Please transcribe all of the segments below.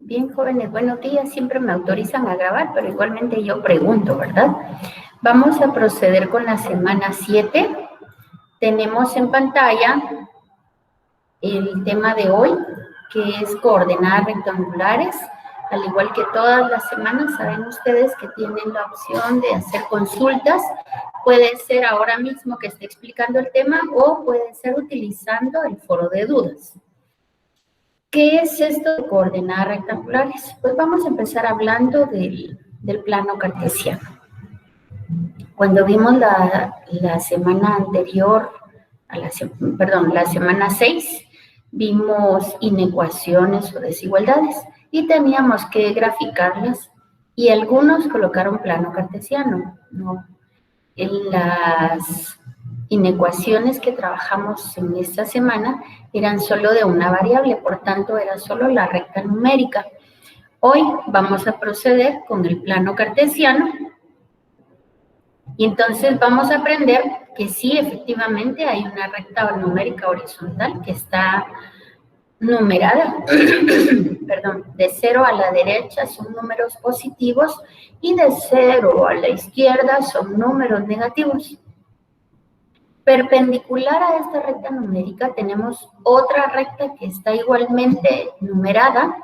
Bien, jóvenes, buenos días. Siempre me autorizan a grabar, pero igualmente yo pregunto, ¿verdad? Vamos a proceder con la semana 7. Tenemos en pantalla el tema de hoy, que es coordenadas rectangulares. Al igual que todas las semanas, saben ustedes que tienen la opción de hacer consultas. Puede ser ahora mismo que esté explicando el tema o puede ser utilizando el foro de dudas. ¿Qué es esto de coordenadas rectangulares? Pues vamos a empezar hablando del plano cartesiano. Cuando vimos la semana anterior, la semana 6, vimos inecuaciones o desigualdades y teníamos que graficarlas y algunos colocaron plano cartesiano, ¿no? En las inecuaciones que trabajamos en esta semana eran solo de una variable, por tanto era solo la recta numérica. Hoy vamos a proceder con el plano cartesiano y entonces vamos a aprender que sí, efectivamente hay una recta numérica horizontal que está numerada, perdón, de 0 a la derecha son números positivos y de 0 a la izquierda son números negativos. Perpendicular a esta recta numérica tenemos otra recta que está igualmente numerada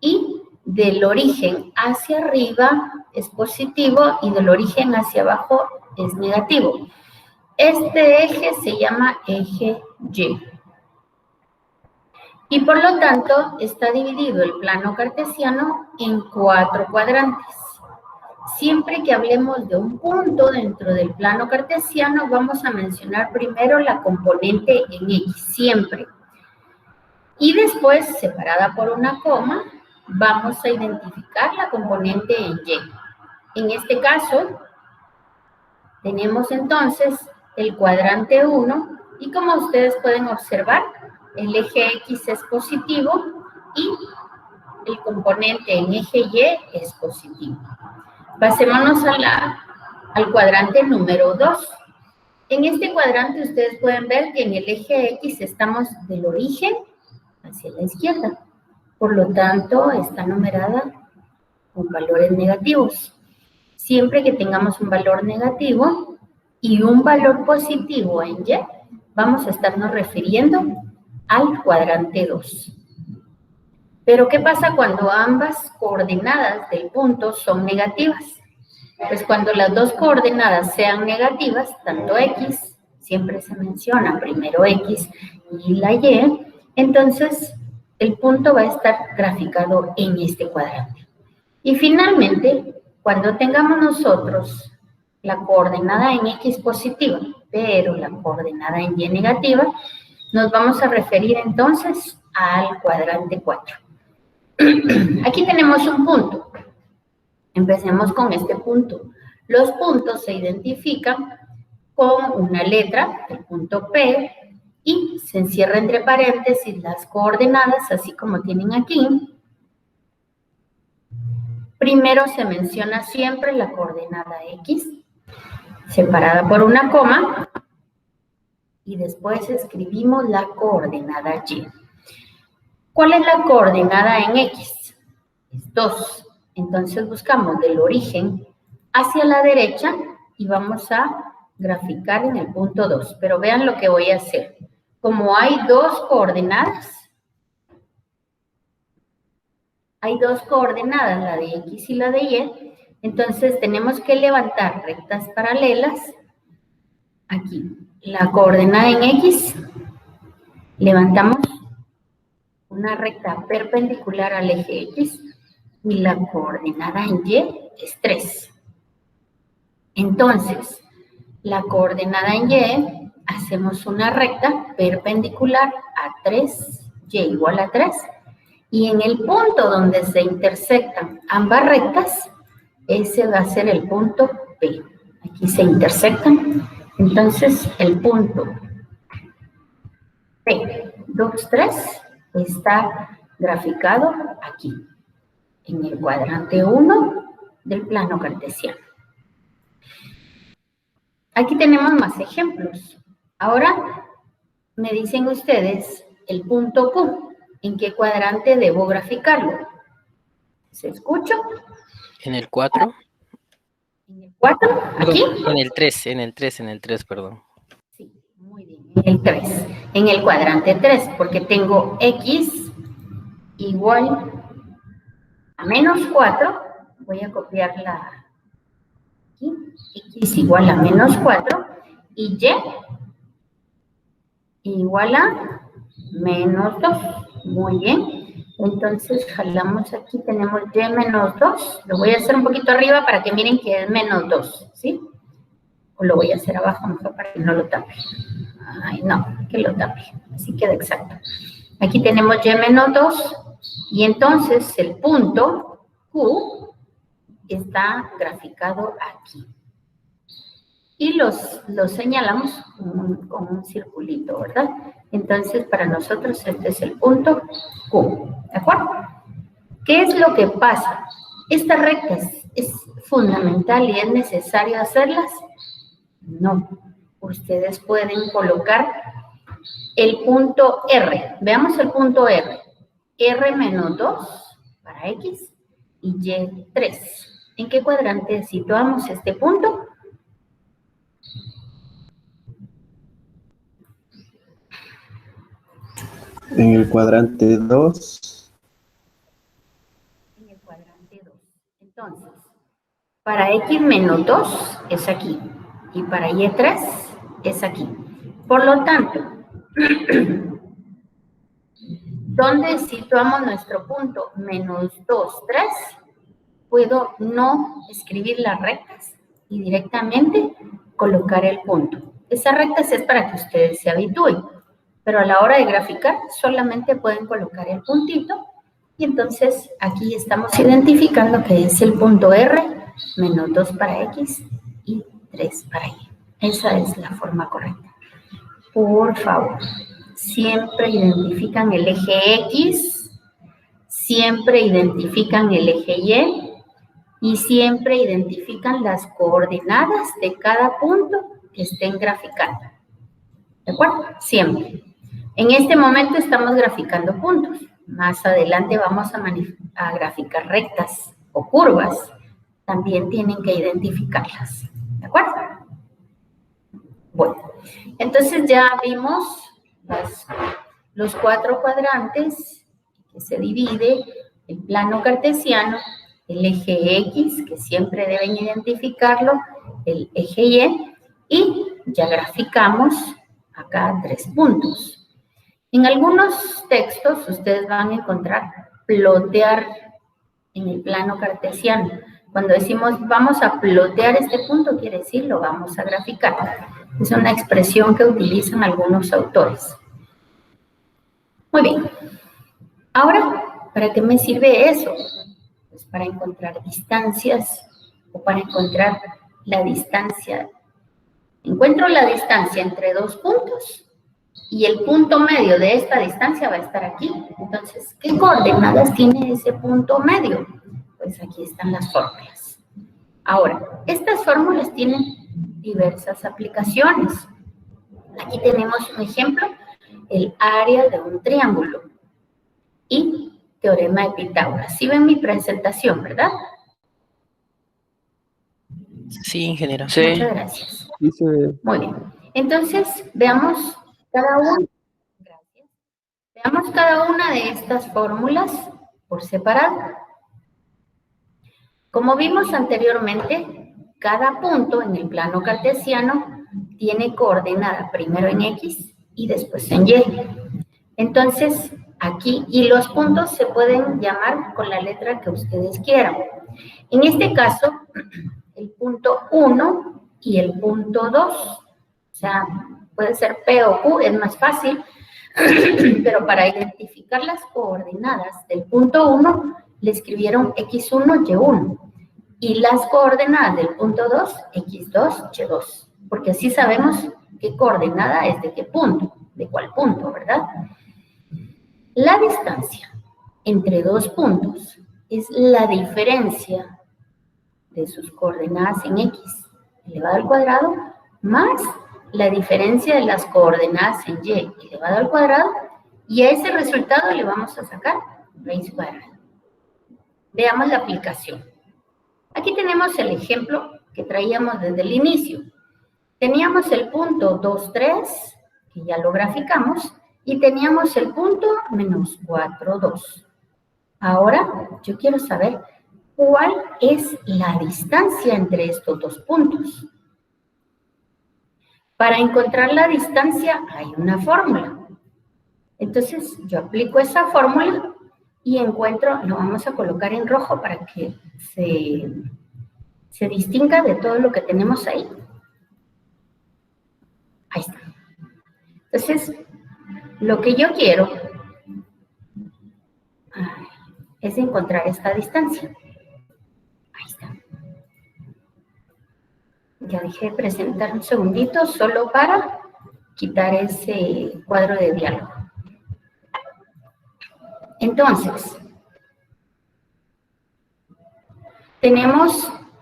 y del origen hacia arriba es positivo y del origen hacia abajo es negativo. Este eje se llama eje Y. Y por lo tanto está dividido el plano cartesiano en 4 cuadrantes. Siempre que hablemos de un punto dentro del plano cartesiano, vamos a mencionar primero la componente en X, siempre. Y después, separada por una coma, vamos a identificar la componente en Y. En este caso, tenemos entonces el cuadrante 1, y como ustedes pueden observar, el eje X es positivo y el componente en eje Y es positivo. Pasémonos al cuadrante número 2. En este cuadrante ustedes pueden ver que en el eje X estamos del origen hacia la izquierda. Por lo tanto, está numerada con valores negativos. Siempre que tengamos un valor negativo y un valor positivo en Y, vamos a estarnos refiriendo al cuadrante 2. Pero, ¿qué pasa cuando ambas coordenadas del punto son negativas? Pues cuando las dos coordenadas sean negativas, tanto X, siempre se menciona primero X y la Y, entonces el punto va a estar graficado en este cuadrante. Y finalmente, cuando tengamos nosotros la coordenada en X positiva, pero la coordenada en Y negativa, nos vamos a referir entonces al cuadrante 4. Aquí tenemos un punto. Empecemos con este punto. Los puntos se identifican con una letra, el punto P, y se encierra entre paréntesis las coordenadas, así como tienen aquí. Primero se menciona siempre la coordenada X, separada por una coma, y después escribimos la coordenada Y. ¿Cuál es la coordenada en X? Es 2. Entonces buscamos del origen hacia la derecha y vamos a graficar en el punto 2. Pero vean lo que voy a hacer. Como hay dos coordenadas, la de X y la de Y, entonces tenemos que levantar rectas paralelas aquí. La coordenada en X, levantamos una recta perpendicular al eje X y la coordenada en Y es 3. Entonces, la coordenada en Y, hacemos una recta perpendicular a 3, Y igual a 3, y en el punto donde se intersectan ambas rectas, ese va a ser el punto P. Aquí se intersectan, entonces el punto P, 2, 3, está graficado aquí, en el cuadrante 1 del plano cartesiano. Aquí tenemos más ejemplos. Ahora me dicen ustedes el punto Q. ¿En qué cuadrante debo graficarlo? ¿Se escucha? En el 4. ¿En el 4? ¿Aquí? En el 3, perdón. Sí, muy bien, en el 3. En el cuadrante 3, porque tengo x igual a menos 4. Voy a copiarla aquí. X igual a menos 4 y y igual a menos 2. Muy bien. Entonces, jalamos aquí, tenemos y menos 2. Lo voy a hacer un poquito arriba para que miren que es menos 2, ¿sí? O lo voy a hacer abajo mejor para que no lo tape. Ay, no, que lo tape. Así queda exacto. Aquí tenemos y menos 2. Y entonces el punto Q está graficado aquí. Y los señalamos con un circulito, ¿verdad? Entonces, para nosotros este es el punto Q, ¿de acuerdo? ¿Qué es lo que pasa? ¿Estas rectas es fundamental y es necesario hacerlas? No. Ustedes pueden colocar el punto R. Veamos el punto R. R menos 2 para X y Y 3. ¿En qué cuadrante situamos este punto? En el cuadrante 2. En el cuadrante 2. Entonces, para X menos 2 es aquí. Y para Y3 es aquí. Por lo tanto, ¿dónde situamos nuestro punto? Menos 2, 3. Puedo no escribir las rectas y directamente colocar el punto. Esas rectas es para que ustedes se habitúen. Pero a la hora de graficar, solamente pueden colocar el puntito. Y entonces aquí estamos identificando que es el punto R, menos 2 para X y 3 para Y. Esa es la forma correcta. Por favor, siempre identifican el eje X, siempre identifican el eje Y siempre identifican las coordenadas de cada punto que estén graficando. ¿De acuerdo? Siempre. En este momento estamos graficando puntos. Más adelante vamos a graficar rectas o curvas. También tienen que identificarlas. ¿De acuerdo? Bueno, entonces ya vimos los 4 cuadrantes que se divide el plano cartesiano, el eje X, que siempre deben identificarlo, el eje y ya graficamos acá 3 puntos. En algunos textos ustedes van a encontrar plotear en el plano cartesiano. Cuando decimos vamos a plotear este punto, quiere decir lo vamos a graficar. Es una expresión que utilizan algunos autores. Muy bien. Ahora, ¿para qué me sirve eso? Pues para encontrar distancias o para encontrar la distancia. Encuentro la distancia entre 2 puntos y el punto medio de esta distancia va a estar aquí. Entonces, ¿qué coordenadas tiene ese punto medio? Pues aquí están las fórmulas. Ahora, estas fórmulas tienen diversas aplicaciones. Aquí tenemos un ejemplo, el área de un triángulo y teorema de Pitágoras. ¿Sí ven mi presentación, verdad? Sí, ingeniero. Sí. Muchas gracias. Dice, Muy bien. Entonces, veamos cada una. Gracias. Veamos cada una de estas fórmulas por separado. Como vimos anteriormente, cada punto en el plano cartesiano tiene coordenada primero en X y después en Y. Entonces, aquí, y los puntos se pueden llamar con la letra que ustedes quieran. En este caso, el punto 1 y el punto 2, o sea, puede ser P o Q, es más fácil, pero para identificar las coordenadas del punto 1, le escribieron X1, Y1, y las coordenadas del punto 2, X2, Y2, porque así sabemos qué coordenada es de qué punto, de cuál punto, ¿verdad? La distancia entre 2 puntos es la diferencia de sus coordenadas en X elevado al cuadrado más la diferencia de las coordenadas en Y elevado al cuadrado Y a ese resultado le vamos a sacar raíz cuadrada. Veamos la aplicación. Aquí tenemos el ejemplo que traíamos desde el inicio. Teníamos el punto 2, 3, que ya lo graficamos, y teníamos el punto menos 4, 2. Ahora yo quiero saber cuál es la distancia entre estos dos puntos. Para encontrar la distancia hay una fórmula. Entonces yo aplico esa fórmula y encuentro, lo vamos a colocar en rojo para que se distinga de todo lo que tenemos ahí. Ahí está. Entonces, lo que yo quiero es encontrar esta distancia. Ahí está. Ya dejé de presentar un segundito solo para quitar ese cuadro de diálogo. Entonces,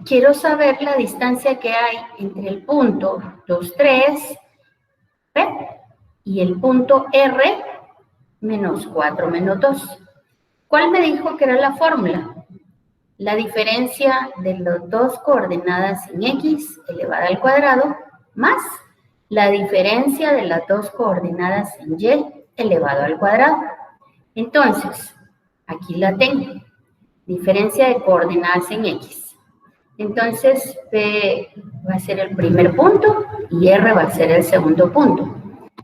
quiero saber la distancia que hay entre el punto 2, 3, y el punto R menos 4 menos 2. ¿Cuál me dijo que era la fórmula? La diferencia de las dos coordenadas en X elevada al cuadrado más la diferencia de las dos coordenadas en Y elevado al cuadrado. Entonces, aquí la tengo. Diferencia de coordenadas en X. Entonces, P va a ser el primer punto y R va a ser el segundo punto.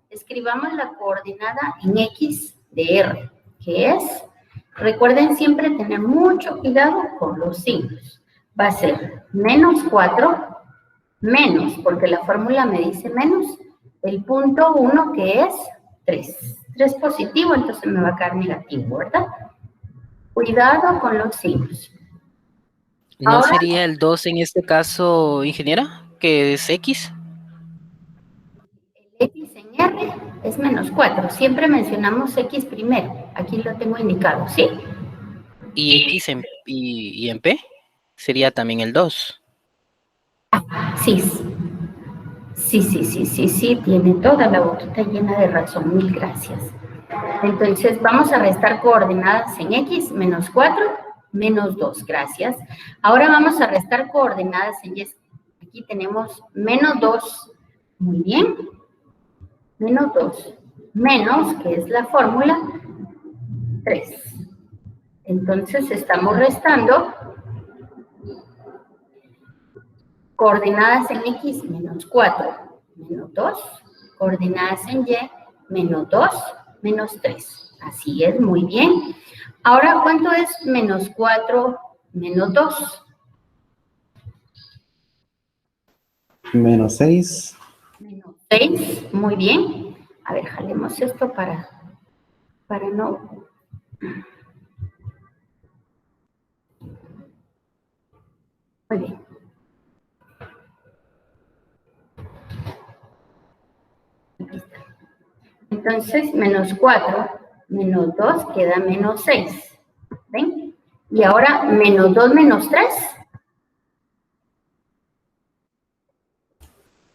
Escribamos la coordenada en X de R, que es, recuerden siempre tener mucho cuidado con los signos. Va a ser menos 4, menos, porque la fórmula me dice menos, el punto 1 que es 3. 3 positivo, entonces me va a quedar negativo, ¿verdad? Cuidado con los signos. ¿No Ahora, sería el 2 en este caso, ingeniera? ¿Que es X? X en R es menos 4. Siempre mencionamos X primero. Aquí lo tengo indicado, ¿sí? ¿Y X y en P? Sería también el 2. Sí. Sí. Tiene toda la boquita llena de razón. Mil gracias. Entonces, vamos a restar coordenadas en X, menos 4, menos 2. Gracias. Ahora vamos a restar coordenadas en Y. Aquí tenemos menos 2. Muy bien. Menos 2. Menos, que es la fórmula, 3. Entonces, estamos restando coordenadas en X, menos 4, menos 2. Coordenadas en Y, menos 2, menos 3. Así es, muy bien. Ahora, ¿cuánto es menos 4, menos 2? Menos 6. Menos 6, muy bien. A ver, jalemos esto para no... Muy bien. Entonces, menos 4, menos 2 queda menos 6. ¿Ven? Y ahora, menos 2, menos 3.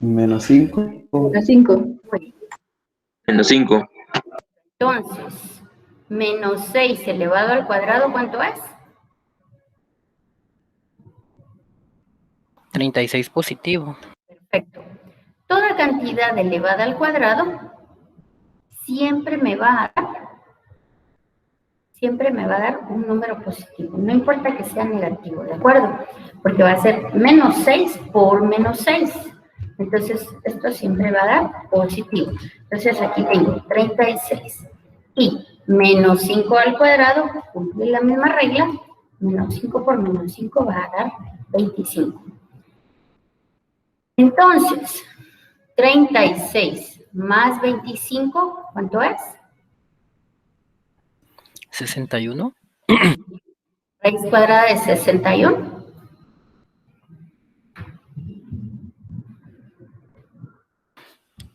Menos 5. Menos 5. Menos 5. Entonces, menos 6 elevado al cuadrado, ¿cuánto es? 36 positivo. Perfecto. Toda cantidad elevada al cuadrado siempre me va a dar un número positivo. No importa que sea negativo, ¿de acuerdo? Porque va a ser menos 6 por menos 6. Entonces, esto siempre va a dar positivo. Entonces, aquí tengo 36. Y menos 5 al cuadrado, cumple la misma regla. Menos 5 por menos 5 va a dar 25. Entonces, 36 más 25, ¿cuánto es? 61. Raíz cuadrada de 61.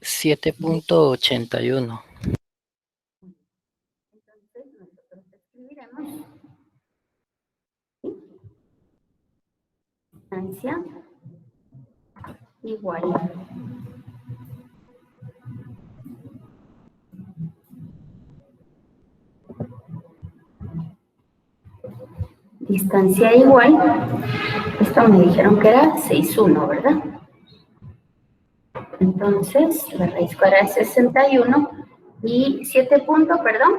$7.81. Entonces, nosotros escribiremos distancia igual distancia igual, esto me dijeron que era 6,1, ¿verdad? Entonces, la raíz cuadrada es 61 y 7 puntos, perdón.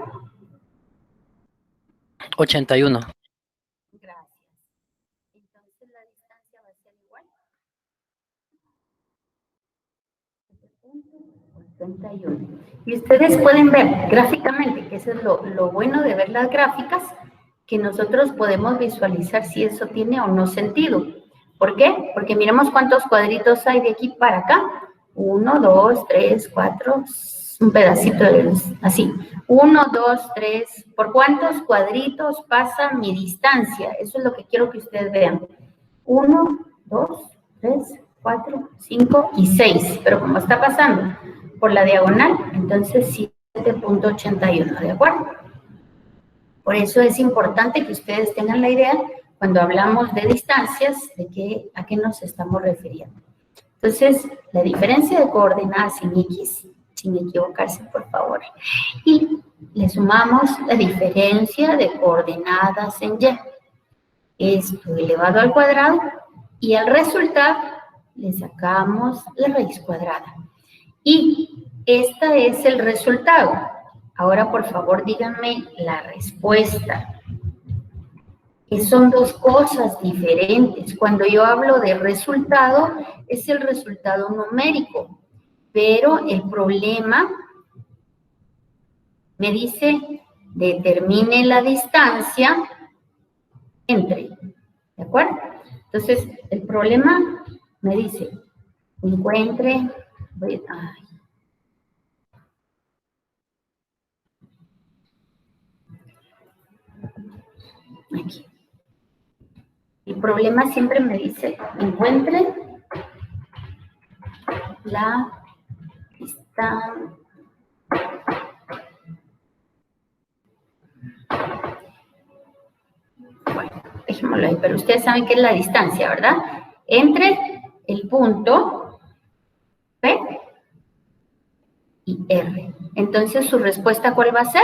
81. Gracias. Entonces, la distancia va a ser igual. 81. Y ustedes pueden ver gráficamente, que eso es lo bueno de ver las gráficas, que nosotros podemos visualizar si eso tiene o no sentido. ¿Por qué? Porque miremos cuántos cuadritos hay de aquí para acá. 1, 2, 3, 4, un pedacito así. 1, 2, 3. ¿Por cuántos cuadritos pasa mi distancia? Eso es lo que quiero que ustedes vean. 1, 2, 3, 4, 5 y 6. Pero como está pasando por la diagonal, entonces 7.81, ¿de acuerdo? Por eso es importante que ustedes tengan la idea, cuando hablamos de distancias, de a qué nos estamos refiriendo. Entonces, la diferencia de coordenadas en X, sin equivocarse, por favor. Y le sumamos la diferencia de coordenadas en Y. Esto elevado al cuadrado, y al resultado le sacamos la raíz cuadrada. Y este es el resultado. Ahora, por favor, díganme la respuesta. Que son dos cosas diferentes. Cuando yo hablo de resultado, es el resultado numérico. Pero el problema me dice, determine la distancia entre. ¿De acuerdo? Entonces, el problema me dice, encuentre. Aquí. El problema siempre me dice, encuentre la distancia. Bueno, dejémoslo ahí, pero ustedes saben qué es la distancia, ¿verdad? Entre el punto P y R. Entonces, ¿su respuesta cuál va a ser?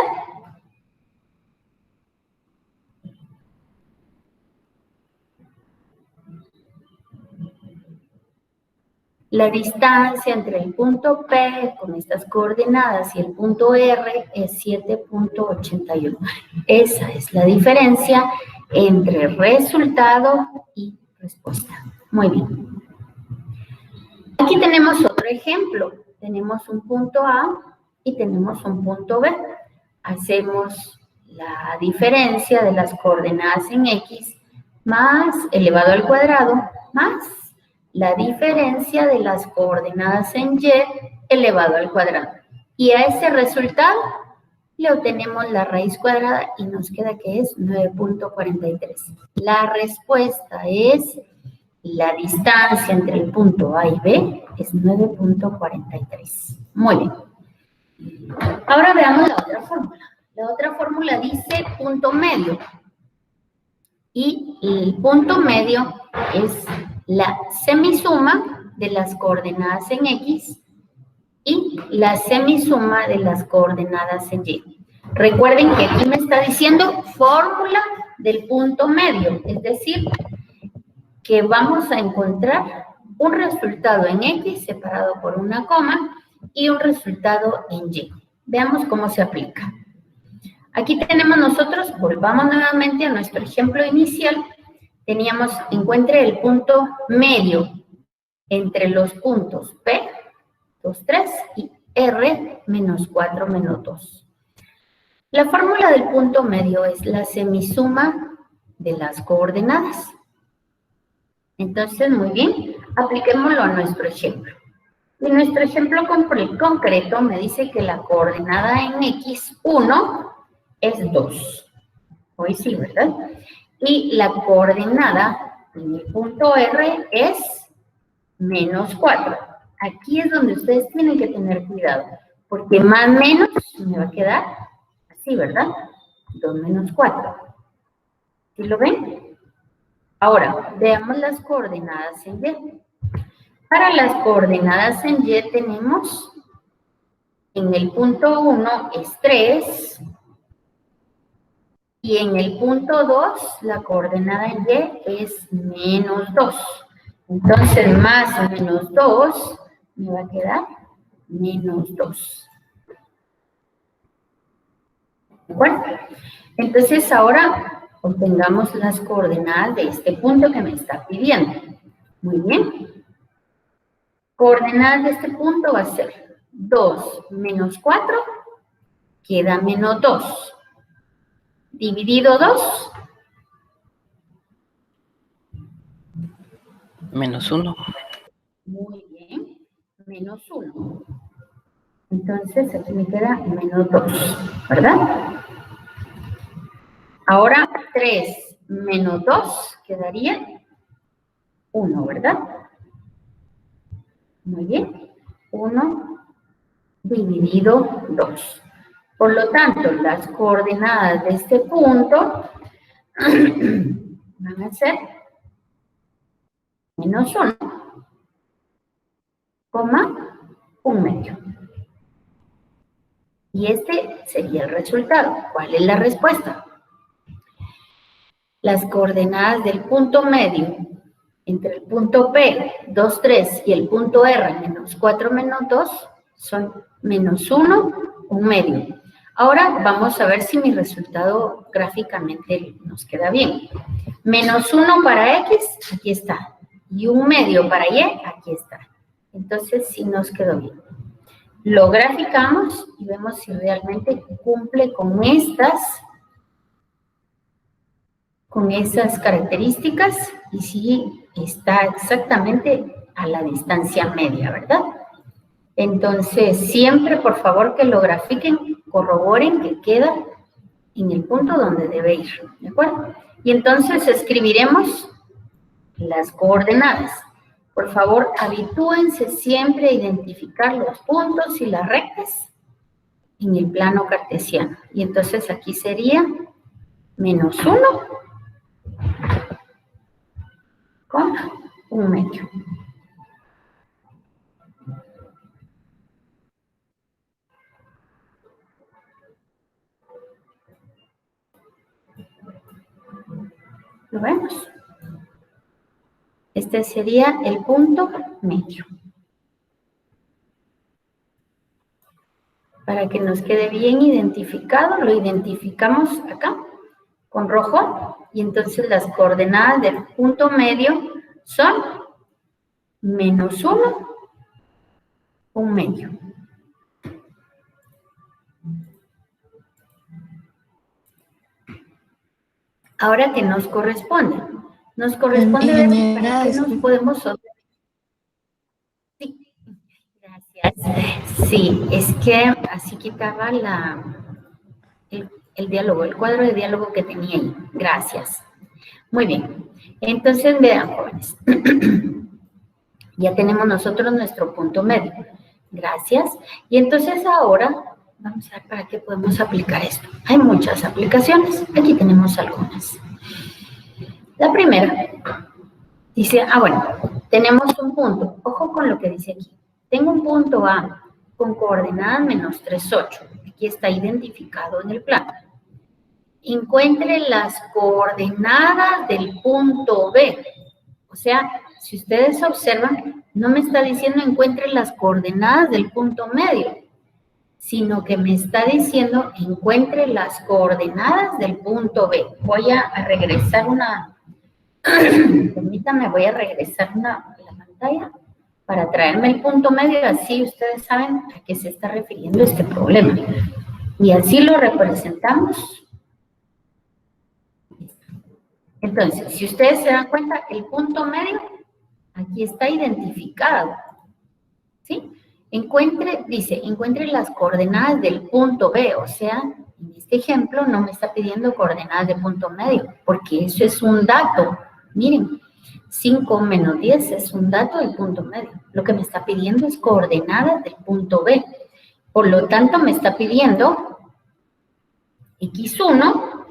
La distancia entre el punto P con estas coordenadas y el punto R es 7.81. Esa es la diferencia entre resultado y respuesta. Muy bien. Aquí tenemos otro ejemplo. Tenemos un punto A y tenemos un punto B. Hacemos la diferencia de las coordenadas en X más elevado al cuadrado más la diferencia de las coordenadas en Y elevado al cuadrado. Y a ese resultado le obtenemos la raíz cuadrada y nos queda que es 9.43. La respuesta es la distancia entre el punto A y B es 9.43. Muy bien. Ahora veamos la otra fórmula. La otra fórmula dice punto medio. Y el punto medio es la semisuma de las coordenadas en X y la semisuma de las coordenadas en Y. Recuerden que aquí me está diciendo fórmula del punto medio, es decir, que vamos a encontrar un resultado en X separado por una coma y un resultado en Y. Veamos cómo se aplica. Aquí tenemos nosotros, volvamos nuevamente a nuestro ejemplo inicial, teníamos, encuentre el punto medio entre los puntos P, 2, 3, y R, menos 4, menos 2. La fórmula del punto medio es la semisuma de las coordenadas. Entonces, muy bien, apliquémoslo a nuestro ejemplo. Y nuestro ejemplo concreto me dice que la coordenada en X1 es 2. Hoy sí, ¿verdad? Y la coordenada en el punto R es menos 4. Aquí es donde ustedes tienen que tener cuidado, porque más menos me va a quedar así, ¿verdad? 2 menos 4. ¿Sí lo ven? Ahora, veamos las coordenadas en Y. Para las coordenadas en Y tenemos, en el punto 1 es 3, Y en el punto 2, la coordenada en Y es menos 2. Entonces, más o menos 2, me va a quedar menos 2. ¿De acuerdo? Entonces, ahora obtengamos las coordenadas de este punto que me está pidiendo. Muy bien. Coordenadas de este punto va a ser 2 menos 4, queda menos 2. Dividido 2. Menos 1. Muy bien. Menos 1. Entonces, aquí me queda menos 2, ¿verdad? Ahora, 3 menos 2 quedaría 1, ¿verdad? Muy bien. 1 dividido 2. Por lo tanto, las coordenadas de este punto van a ser menos 1, coma, 1 medio. Y este sería el resultado. ¿Cuál es la respuesta? Las coordenadas del punto medio entre el punto P, 2, 3, y el punto R, menos 4, menos 2, son menos 1, 1 medio. Ahora vamos a ver si mi resultado gráficamente nos queda bien. Menos 1 para X, aquí está. Y 1 medio para Y, aquí está. Entonces sí nos quedó bien. Lo graficamos y vemos si realmente cumple con esas características y si está exactamente a la distancia media, ¿verdad? Entonces, siempre, por favor, que lo grafiquen, corroboren que queda en el punto donde debe ir, ¿de acuerdo? Y entonces escribiremos las coordenadas. Por favor, habitúense siempre a identificar los puntos y las rectas en el plano cartesiano. Y entonces aquí sería menos 1, coma, 1 medio. ¿Lo vemos? Este sería el punto medio. Para que nos quede bien identificado, lo identificamos acá con rojo y entonces las coordenadas del punto medio son menos 1, 1 medio. Ahora, ¿qué nos corresponde? Nos corresponde ver para qué nos podemos obtener. Sí, gracias. Sí, es que así quitaba el diálogo, el cuadro de diálogo que tenía ahí. Gracias. Muy bien. Entonces, vean, jóvenes. Ya tenemos nosotros nuestro punto medio. Gracias. Y entonces ahora, vamos a ver para qué podemos aplicar esto. Hay muchas aplicaciones. Aquí tenemos algunas. La primera dice, bueno, tenemos un punto. Ojo con lo que dice aquí. Tengo un punto A con coordenadas menos 3, 8. Aquí está identificado en el plano. Encuentre las coordenadas del punto B. O sea, si ustedes observan, no me está diciendo encuentre las coordenadas del punto medio, sino que me está diciendo encuentre las coordenadas del punto B. Voy a regresar permítanme, voy a regresar la pantalla para traerme el punto medio, así ustedes saben a qué se está refiriendo este problema. Y así lo representamos. Entonces, si ustedes se dan cuenta, el punto medio aquí está identificado, ¿sí? Dice, encuentre las coordenadas del punto B, o sea, en este ejemplo no me está pidiendo coordenadas de punto medio, porque eso es un dato. Miren, 5 menos 10 es un dato del punto medio. Lo que me está pidiendo es coordenadas del punto B. Por lo tanto, me está pidiendo X1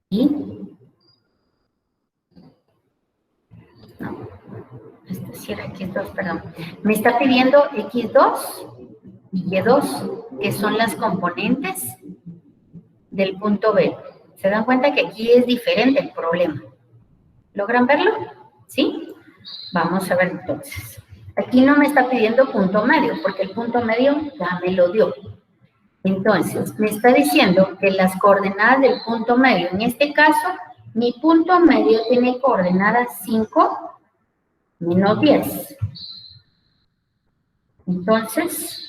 y... No, esto sí era X2, perdón. Me está pidiendo X2 y Y2, que son las componentes del punto B. ¿Se dan cuenta que aquí es diferente el problema? ¿Logran verlo? ¿Sí? Vamos a ver entonces. Aquí no me está pidiendo punto medio, porque el punto medio ya me lo dio. Entonces, me está diciendo que las coordenadas del punto medio, en este caso, mi punto medio tiene coordenadas 5 menos 10. Entonces,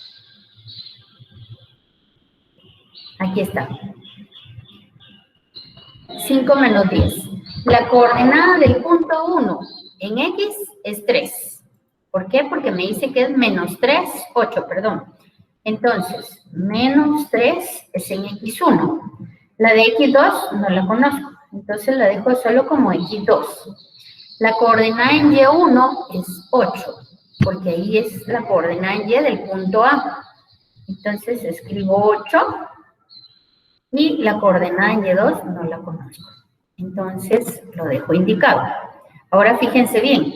aquí está. 5 menos 10. La coordenada del punto 1 en X es 3. ¿Por qué? Porque me dice que es menos 3, 8, perdón. Entonces, menos 3 es en X1. La de X2 no la conozco. Entonces la dejo solo como X2. La coordenada en Y1 es 8, porque ahí es la coordenada en Y del punto A. Entonces escribo 8 y la coordenada en Y2 no la conozco. Entonces lo dejo indicado. Ahora fíjense bien.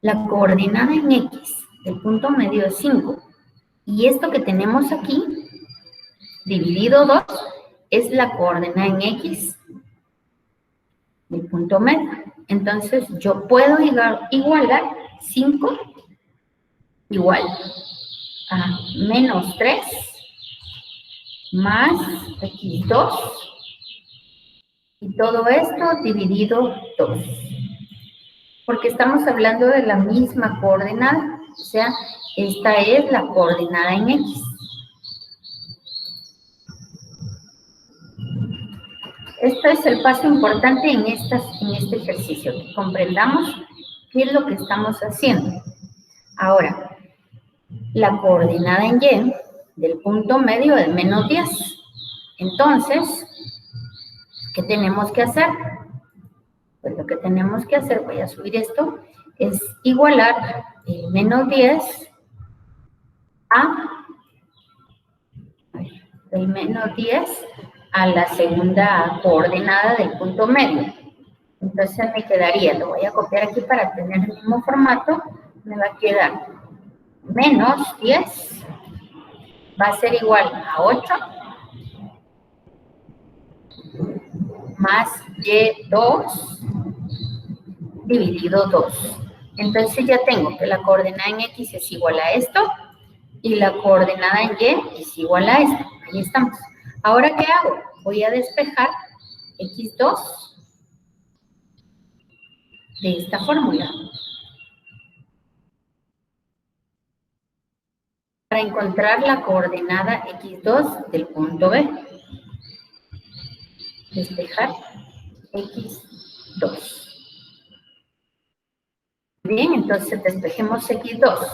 La coordenada en X del punto medio es 5. Y esto que tenemos aquí, dividido 2, es la coordenada en X del punto medio. Entonces, yo puedo igualar 5 igual a menos 3 más X2 y todo esto dividido 2. Porque estamos hablando de la misma coordenada, o sea, esta es la coordenada en X. Esto es el paso importante en este ejercicio, que comprendamos qué es lo que estamos haciendo. Ahora, la coordenada en Y del punto medio es menos 10. Entonces, ¿qué tenemos que hacer? Pues lo que tenemos que hacer, voy a subir esto, es igualar el menos 10 a el menos 10 a la segunda coordenada del punto medio. Entonces me quedaría, lo voy a copiar aquí para tener el mismo formato, me va a quedar menos 10, va a ser igual a 8, más Y2 dividido 2. Entonces ya tengo que la coordenada en X es igual a esto, y la coordenada en Y es igual a esto. Ahí estamos. Ahora, ¿qué hago? Voy a despejar X2 de esta fórmula. Para encontrar la coordenada X2 del punto B. Despejar X2. Bien, entonces despejemos X2.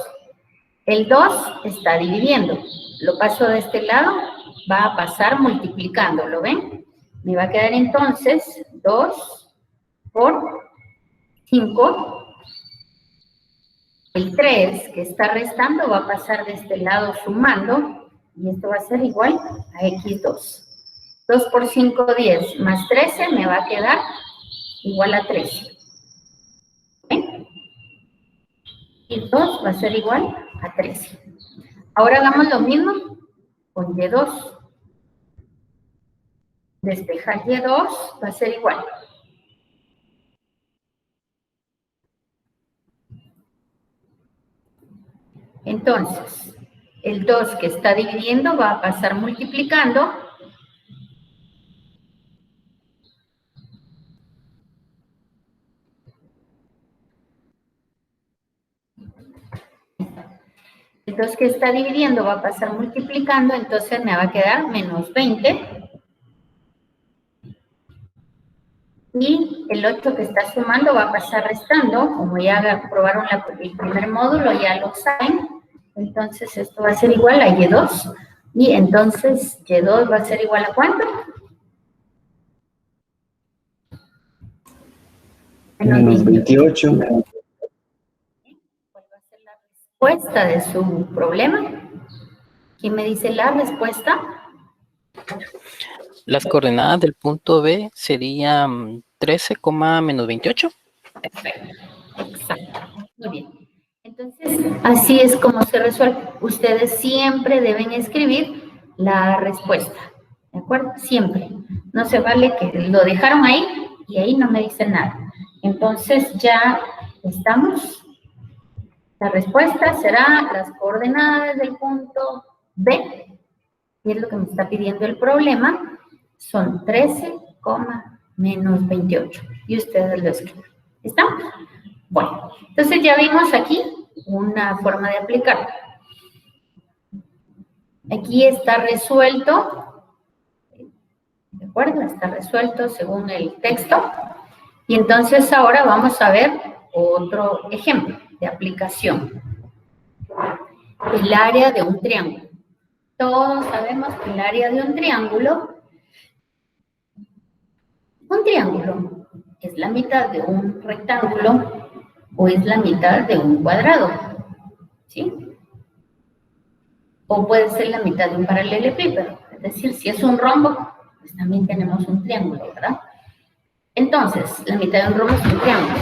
El 2 está dividiendo. Lo paso de este lado, va a pasar multiplicando, ¿lo ven? Me va a quedar entonces 2 por 5. El 3 que está restando va a pasar de este lado sumando, y esto va a ser igual a X2. 2 por 5, 10, más 13 me va a quedar igual a 13. ¿Ven? Y 2 va a ser igual a 13. Ahora hagamos lo mismo con Y2. Despejar Y2 va a ser igual. Entonces, el 2 que está dividiendo va a pasar multiplicando. El 2 que está dividiendo va a pasar multiplicando, entonces me va a quedar menos 20. Y el 8 que está sumando va a pasar restando. Como ya probaron el primer módulo, ya lo saben. Entonces esto va a ser igual a Y2. Y entonces Y2 va a ser igual a ¿cuánto? Menos 28. ¿Cuál va a ser la respuesta de su problema? ¿Quién me dice la respuesta? Las coordenadas del punto B serían 13, menos 28. Perfecto. Exacto. Muy bien. Entonces, así es como se resuelve. Ustedes siempre deben escribir la respuesta. ¿De acuerdo? Siempre. No se vale que lo dejaron ahí y ahí no me dice nada. Entonces ya estamos. La respuesta será las coordenadas del punto B, que es lo que me está pidiendo el problema, son 13, menos 28. Y ustedes lo escriben. ¿Estamos? Bueno, entonces ya vimos aquí una forma de aplicarlo. Aquí está resuelto, ¿de acuerdo? Está resuelto según el texto. Y entonces ahora vamos a ver otro ejemplo de aplicación. El área de un triángulo. Todos sabemos que el área de un triángulo es la mitad de un rectángulo o es la mitad de un cuadrado, ¿sí? O puede ser la mitad de un paralelepípedo. Es decir, si es un rombo, pues también tenemos un triángulo, ¿verdad? Entonces, la mitad de un rombo es un triángulo.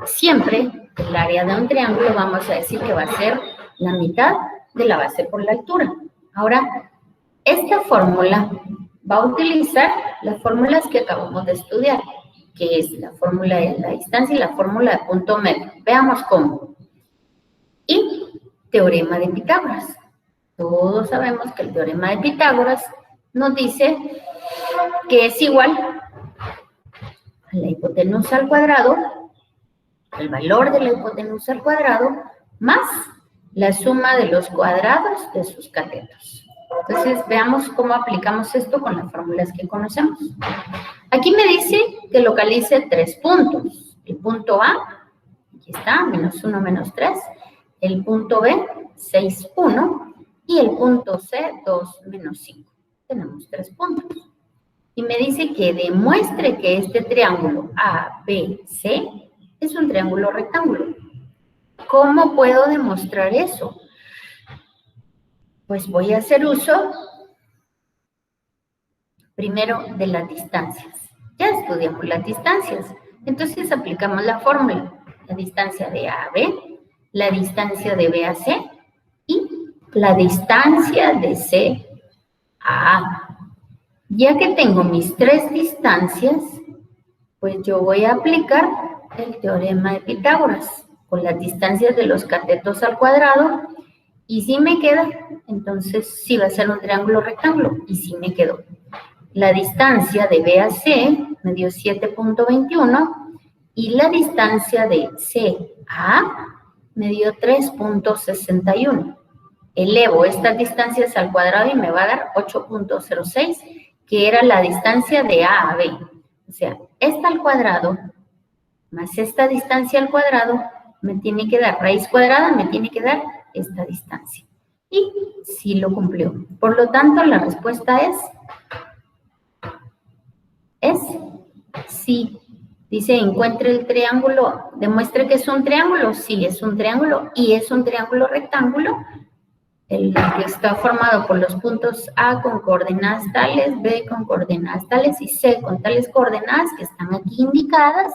Siempre el área de un triángulo vamos a decir que va a ser la mitad de la base por la altura. Ahora, esta fórmula va a utilizar las fórmulas que acabamos de estudiar, que es la fórmula de la distancia y la fórmula de punto medio. Veamos cómo. Y teorema de Pitágoras. Todos sabemos que el teorema de Pitágoras nos dice que es igual a la hipotenusa al cuadrado, el valor de la hipotenusa al cuadrado, más la suma de los cuadrados de sus catetos. Entonces, veamos cómo aplicamos esto con las fórmulas que conocemos. Aquí me dice que localice 3 puntos. El punto A, aquí está, menos 1, menos 3. El punto B, 6, 1. Y el punto C, 2, menos 5. Tenemos 3 puntos. Y me dice que demuestre que este triángulo ABC es un triángulo rectángulo. ¿Cómo puedo demostrar eso? Pues voy a hacer uso primero de las distancias. Ya estudiamos las distancias. Entonces aplicamos la fórmula. La distancia de A a B, la distancia de B a C y la distancia de C a A. Ya que tengo mis 3 distancias, pues yo voy a aplicar el teorema de Pitágoras con las distancias de los catetos al cuadrado. Y si me queda, entonces sí va a ser un triángulo rectángulo. Y sí me quedó. La distancia de B a C me dio 7.21 y la distancia de C a A me dio 3.61. Elevo estas distancias al cuadrado y me va a dar 8.06, que era la distancia de A a B. O sea, esta al cuadrado más esta distancia al cuadrado me tiene que dar, raíz cuadrada me tiene que dar esta distancia. Y sí lo cumplió. Por lo tanto, la respuesta es sí. Dice, encuentre el triángulo, demuestre que es un triángulo. Sí, es un triángulo y es un triángulo rectángulo. El que está formado por los puntos A con coordenadas tales, B con coordenadas tales y C con tales coordenadas que están aquí indicadas,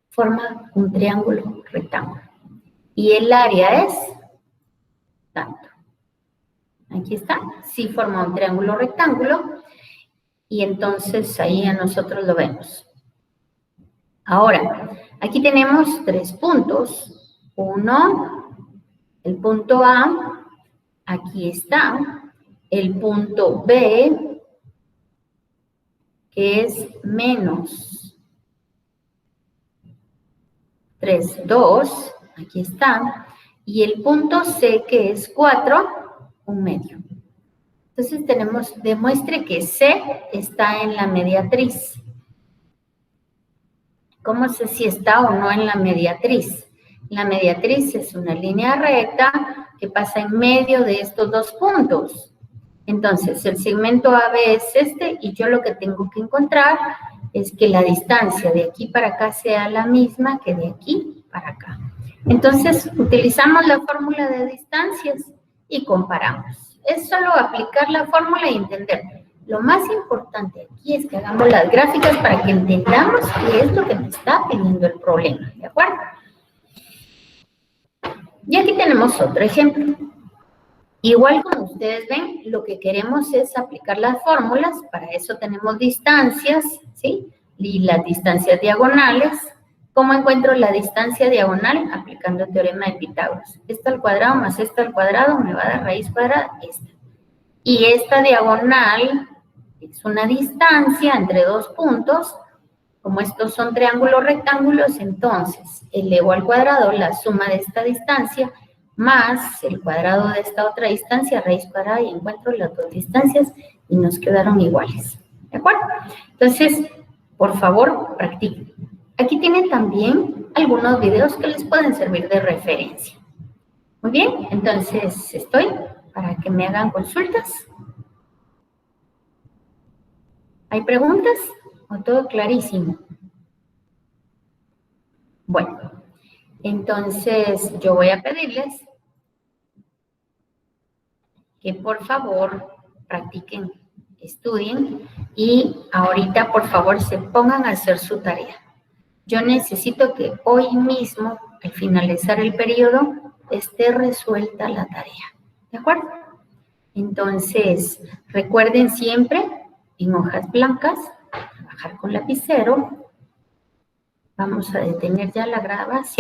forma un triángulo rectángulo. Y el área es tanto. Aquí está, sí forma un triángulo rectángulo. Y entonces ahí a nosotros lo vemos. Ahora, aquí tenemos 3 puntos. Uno, el punto A, aquí está. El punto B, que es menos 3, 2, aquí está. Y el punto C, que es 4, 1/2. Entonces tenemos, demuestre que C está en la mediatriz. ¿Cómo sé si está o no en la mediatriz? La mediatriz es una línea recta que pasa en medio de estos 2 puntos. Entonces, el segmento AB es este y yo lo que tengo que encontrar es que la distancia de aquí para acá sea la misma que de aquí para acá. Entonces, utilizamos la fórmula de distancias y comparamos. Es solo aplicar la fórmula y entender. Lo más importante aquí es que hagamos las gráficas para que entendamos qué es lo que me está pidiendo el problema, ¿de acuerdo? Y aquí tenemos otro ejemplo. Igual como ustedes ven, lo que queremos es aplicar las fórmulas, para eso tenemos distancias, ¿sí? Y las distancias diagonales. ¿Cómo encuentro la distancia diagonal? Aplicando el teorema de Pitágoras. Esta al cuadrado más esta al cuadrado me va a dar raíz cuadrada, esta. Y esta diagonal es una distancia entre dos puntos. Como estos son triángulos rectángulos, entonces elevo al cuadrado la suma de esta distancia más el cuadrado de esta otra distancia, raíz cuadrada, y encuentro las dos distancias y nos quedaron iguales. ¿De acuerdo? Entonces, por favor, practiquen. Aquí tienen también algunos videos que les pueden servir de referencia. Muy bien, entonces estoy para que me hagan consultas. ¿Hay preguntas? ¿O todo clarísimo? Bueno, entonces yo voy a pedirles que por favor practiquen, estudien y ahorita por favor se pongan a hacer su tarea. Yo necesito que hoy mismo, al finalizar el periodo, esté resuelta la tarea. ¿De acuerdo? Entonces, recuerden siempre en hojas blancas, trabajar con lapicero. Vamos a detener ya la grabación.